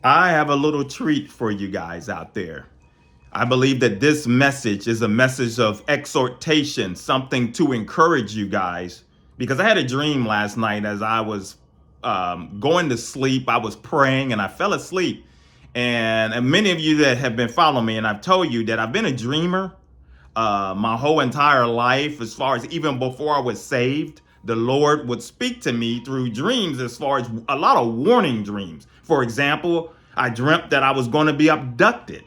I have a little treat for you guys out there. I believe that this message is a message of exhortation, something to encourage you guys. Because I had a dream last night as I was going to sleep. I was praying and I fell asleep. And many of you that have been following me, and I've told you that I've been a dreamer my whole entire life, as far as even before I was saved. The Lord would speak to me through dreams, as far as a lot of warning dreams. For example, I dreamt that I was going to be abducted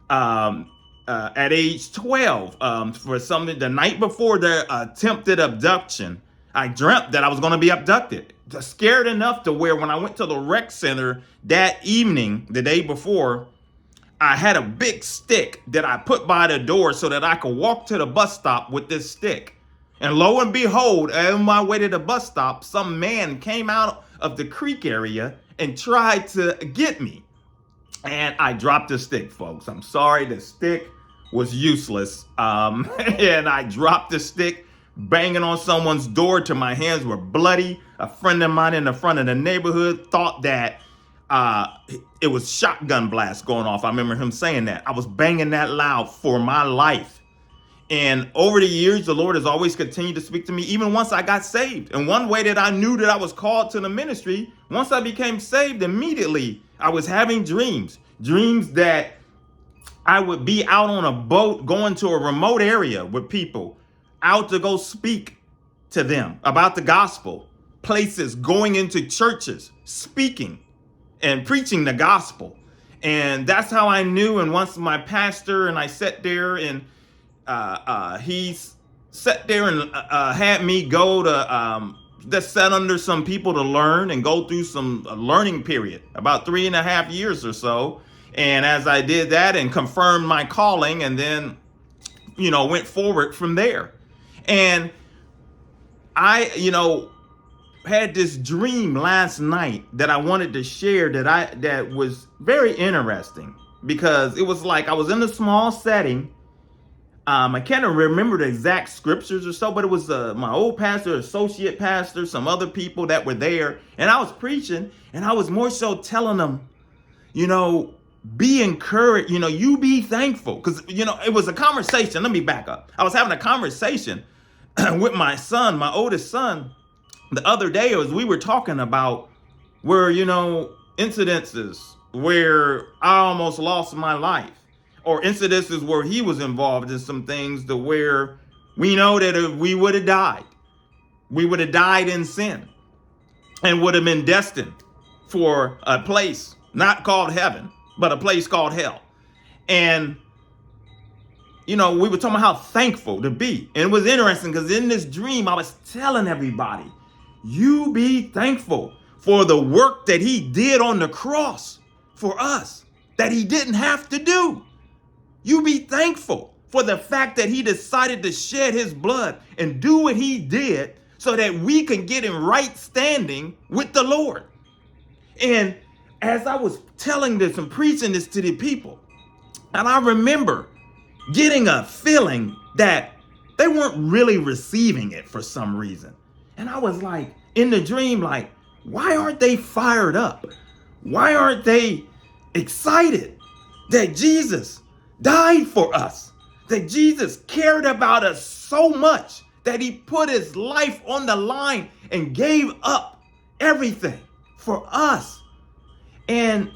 at age 12 for something the night before the attempted abduction. I dreamt that I was going to be abducted. Just scared enough to where when I went to the rec center that evening, the day before, I had a big stick that I put by the door so that I could walk to the bus stop with this stick. And lo and behold, on my way to the bus stop, some man came out of the creek area and tried to get me. And I dropped the stick, folks. I'm sorry, the stick was useless. And I dropped the stick, banging on someone's door till my hands were bloody. A friend of mine in the front of the neighborhood thought that it was shotgun blasts going off. I remember him saying that. I was banging that loud for my life. And over the years, the Lord has always continued to speak to me, even once I got saved. And one way that I knew that I was called to the ministry, once I became saved, immediately I was having dreams that I would be out on a boat going to a remote area with people, out to go speak to them about the gospel, places, going into churches, speaking and preaching the gospel. And that's how I knew. And once my pastor and I sat there, and he sat there and had me go to just sat under some people to learn and go through some learning period, about 3.5 years or so. And as I did that and confirmed my calling, and then, went forward from there. And I, had this dream last night that I wanted to share that was very interesting, because it was like I was in a small setting. I can't remember the exact scriptures or so, but it was my old pastor, associate pastor, some other people that were there, and I was preaching, and I was more so telling them, be encouraged, you be thankful, because it was a conversation. Let me back up. I was having a conversation with my son, my oldest son, the other day, as we were talking about where, incidences where I almost lost my life, or incidences where he was involved in some things to where we know that if we would have died in sin and would have been destined for a place not called heaven, but a place called hell. And, we were talking about how thankful to be. And it was interesting because in this dream, I was telling everybody, you be thankful for the work that he did on the cross for us, that he didn't have to do. You be thankful for the fact that he decided to shed his blood and do what he did so that we can get in right standing with the Lord. And as I was telling this and preaching this to the people, and I remember getting a feeling that they weren't really receiving it for some reason. And I was like, in the dream, like, why aren't they fired up? Why aren't they excited that Jesus died for us? That Jesus cared about us so much that he put his life on the line and gave up everything for us. And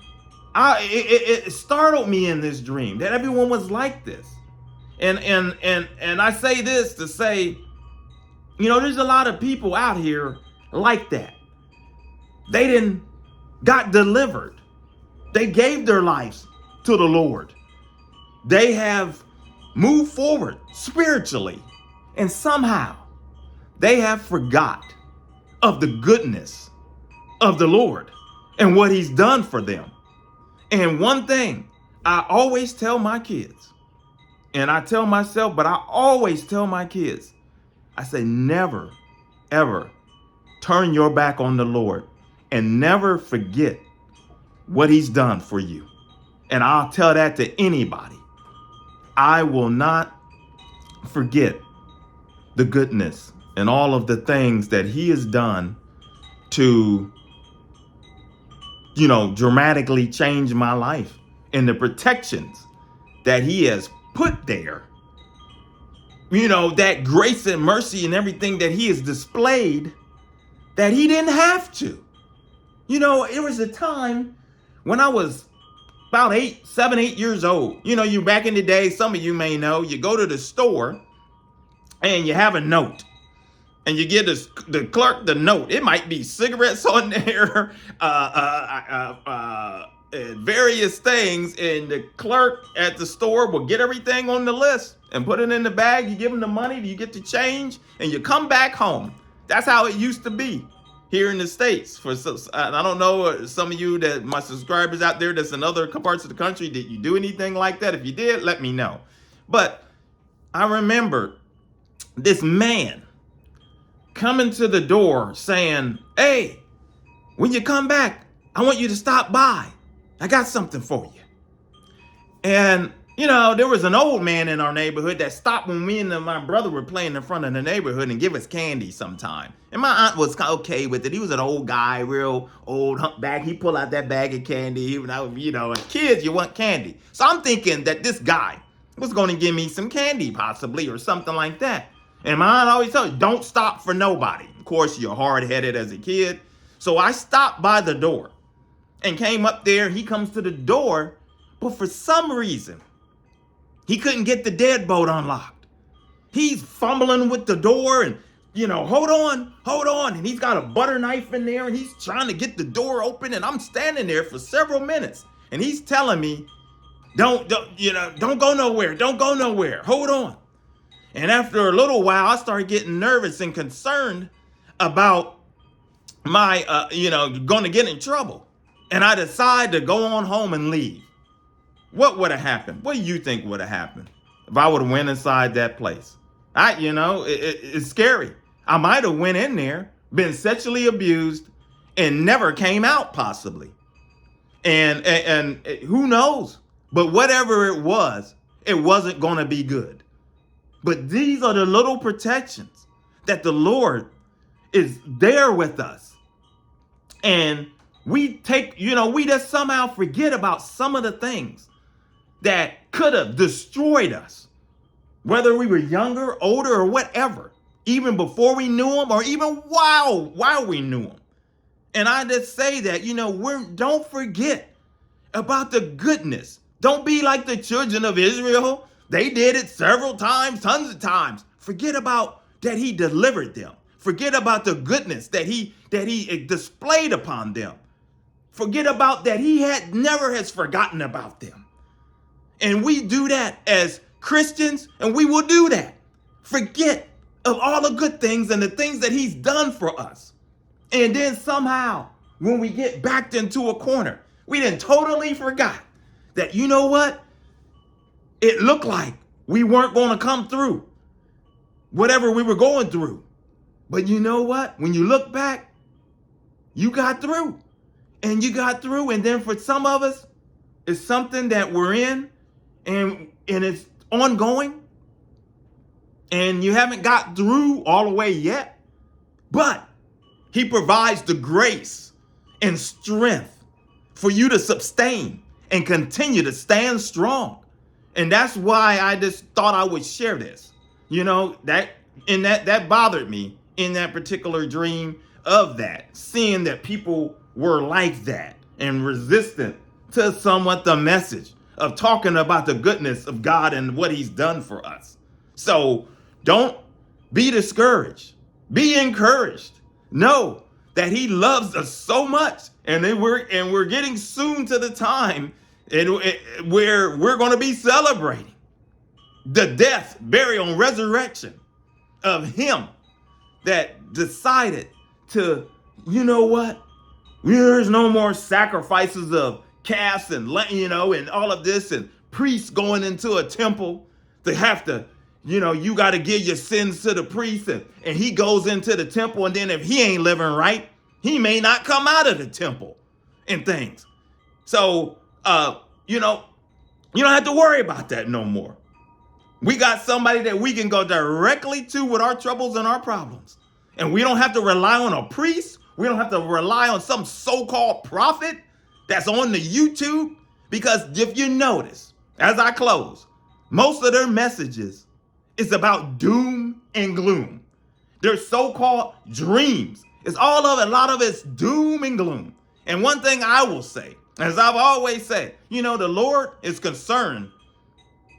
it startled me in this dream that everyone was like this. And I say this to say, there's a lot of people out here like that. They didn't got delivered. They gave their lives to the Lord. They have moved forward spiritually, and somehow they have forgot of the goodness of the Lord and what he's done for them. And one thing I always tell my kids, and I tell myself, but I always tell my kids, I say, never, ever turn your back on the Lord and never forget what he's done for you. And I'll tell that to anybody. I will not forget the goodness and all of the things that he has done to dramatically changed my life, and the protections that he has put there, that grace and mercy and everything that he has displayed, that he didn't have to. It was a time when I was about 7, 8 years old. You back in the day, some of you may know, you go to the store and you have a note. And you give the clerk the note. It might be cigarettes on there, various things. And the clerk at the store will get everything on the list and put it in the bag. You give them the money, you get the change, and you come back home. That's how it used to be here in the States. I don't know, some of you, that my subscribers out there that's in other parts of the country, did you do anything like that? If you did, let me know. But I remember this man coming to the door saying, "Hey, when you come back, I want you to stop by. I got something for you." And, there was an old man in our neighborhood that stopped when me and my brother were playing in front of the neighborhood and give us candy sometime. And my aunt was okay with it. He was an old guy, real old humpback. He pulled out that bag of candy. As kids, you want candy. So I'm thinking that this guy was going to give me some candy possibly or something like that. And my aunt always told me, don't stop for nobody. Of course, you're hard-headed as a kid. So I stopped by the door and came up there. He comes to the door, but for some reason, he couldn't get the deadbolt unlocked. He's fumbling with the door and, hold on. And he's got a butter knife in there and he's trying to get the door open. And I'm standing there for several minutes. And he's telling me, don't go nowhere. Don't go nowhere. Hold on. And after a little while, I started getting nervous and concerned about my, going to get in trouble. And I decided to go on home and leave. What would have happened? What do you think would have happened if I would have went inside that place? It's scary. I might have went in there, been sexually abused, and never came out possibly. And who knows? But whatever it wasn't going to be good. But these are the little protections that the Lord is there with us. And we just somehow forget about some of the things that could have destroyed us, whether we were younger, older, or whatever, even before we knew him or even while we knew him. And I just say that, don't forget about the goodness. Don't be like the children of Israel. They did it several times, tons of times. Forget about that he delivered them. Forget about the goodness that he displayed upon them. Forget about that he never has forgotten about them. And we do that as Christians, and we will do that. Forget of all the good things and the things that he's done for us. And then somehow, when we get backed into a corner, we then totally forgot that, you know what? It looked like we weren't going to come through whatever we were going through. But you know what? When you look back, you got through. And you got through. And then for some of us, it's something that we're in and it's ongoing. And you haven't got through all the way yet. But he provides the grace and strength for you to sustain and continue to stand strong. And that's why I just thought I would share this. That bothered me in that particular dream of that, seeing that people were like that and resistant to somewhat the message of talking about the goodness of God and what he's done for us. So don't be discouraged. Be encouraged. Know that he loves us so much, and we're getting soon to the time where we're going to be celebrating the death, burial, and resurrection of him that decided to, there's no more sacrifices of calves and all of this, and priests going into a temple to have to, you got to give your sins to the priest, and he goes into the temple, and then if he ain't living right, he may not come out of the temple and things. So, you don't have to worry about that no more. We got somebody that we can go directly to with our troubles and our problems. And we don't have to rely on a priest. We don't have to rely on some so-called prophet that's on the YouTube? Because if you notice, as I close, most of their messages is about doom and gloom. Their so-called dreams. It's all of it, a lot of it's doom and gloom. And one thing I will say, as I've always said, the Lord is concerned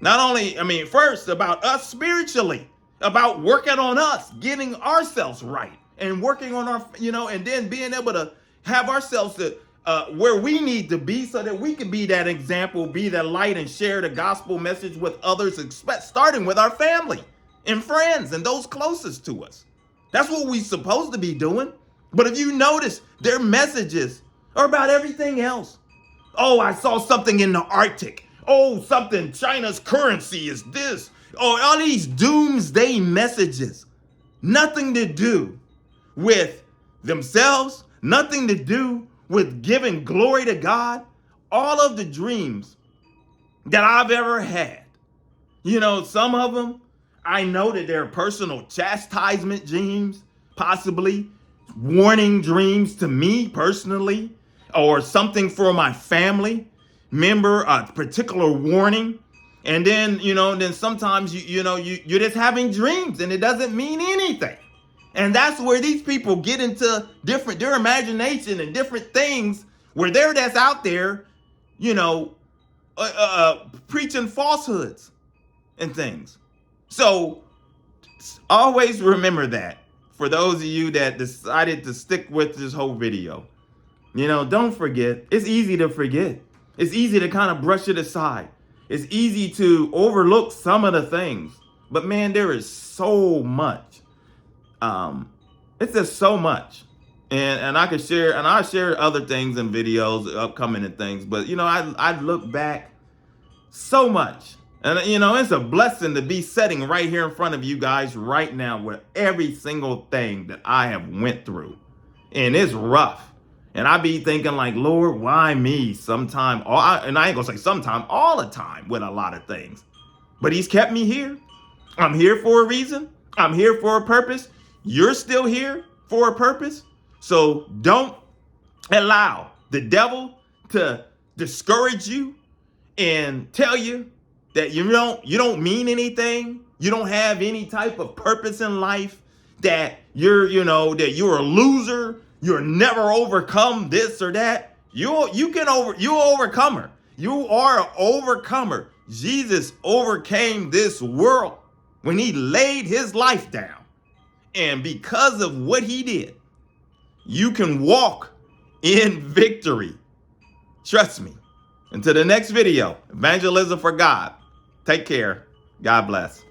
not only, first about us spiritually, about working on us, getting ourselves right and working on our, and then being able to have ourselves to where we need to be so that we can be that example, be that light, and share the gospel message with others, starting with our family and friends and those closest to us. That's what we're supposed to be doing. But if you notice, their messages are about everything else. Oh, I saw something in the Arctic. Oh, something, China's currency is this. Oh, all these doomsday messages. Nothing to do with themselves, nothing to do with giving glory to God. All of the dreams that I've ever had, some of them, I know that they're personal chastisement dreams, possibly warning dreams to me personally, or something for my family member, a particular warning. And then, then sometimes you're just having dreams and it doesn't mean anything. And that's where these people get into their imagination and different things where they're that's out there, preaching falsehoods and things. So always remember that for those of you that decided to stick with this whole video, don't forget. It's easy to forget. It's easy to kind of brush it aside. It's easy to overlook some of the things. But man, there is so much. It's just so much. And I could share, and I'll share other things and videos upcoming and things. But, I look back so much. And, it's a blessing to be sitting right here in front of you guys right now with every single thing that I have went through. And it's rough. And I be thinking like, Lord, why me? Sometime, and I ain't gonna say sometime, all the time with a lot of things. But he's kept me here. I'm here for a reason. I'm here for a purpose. You're still here for a purpose. So don't allow the devil to discourage you and tell you that you don't mean anything. You don't have any type of purpose in life, that you're a loser. You'll never overcome this or that. You're an overcomer. You are an overcomer. Jesus overcame this world when he laid his life down. And because of what he did, you can walk in victory. Trust me. Until the next video, Evangelism for God. Take care. God bless.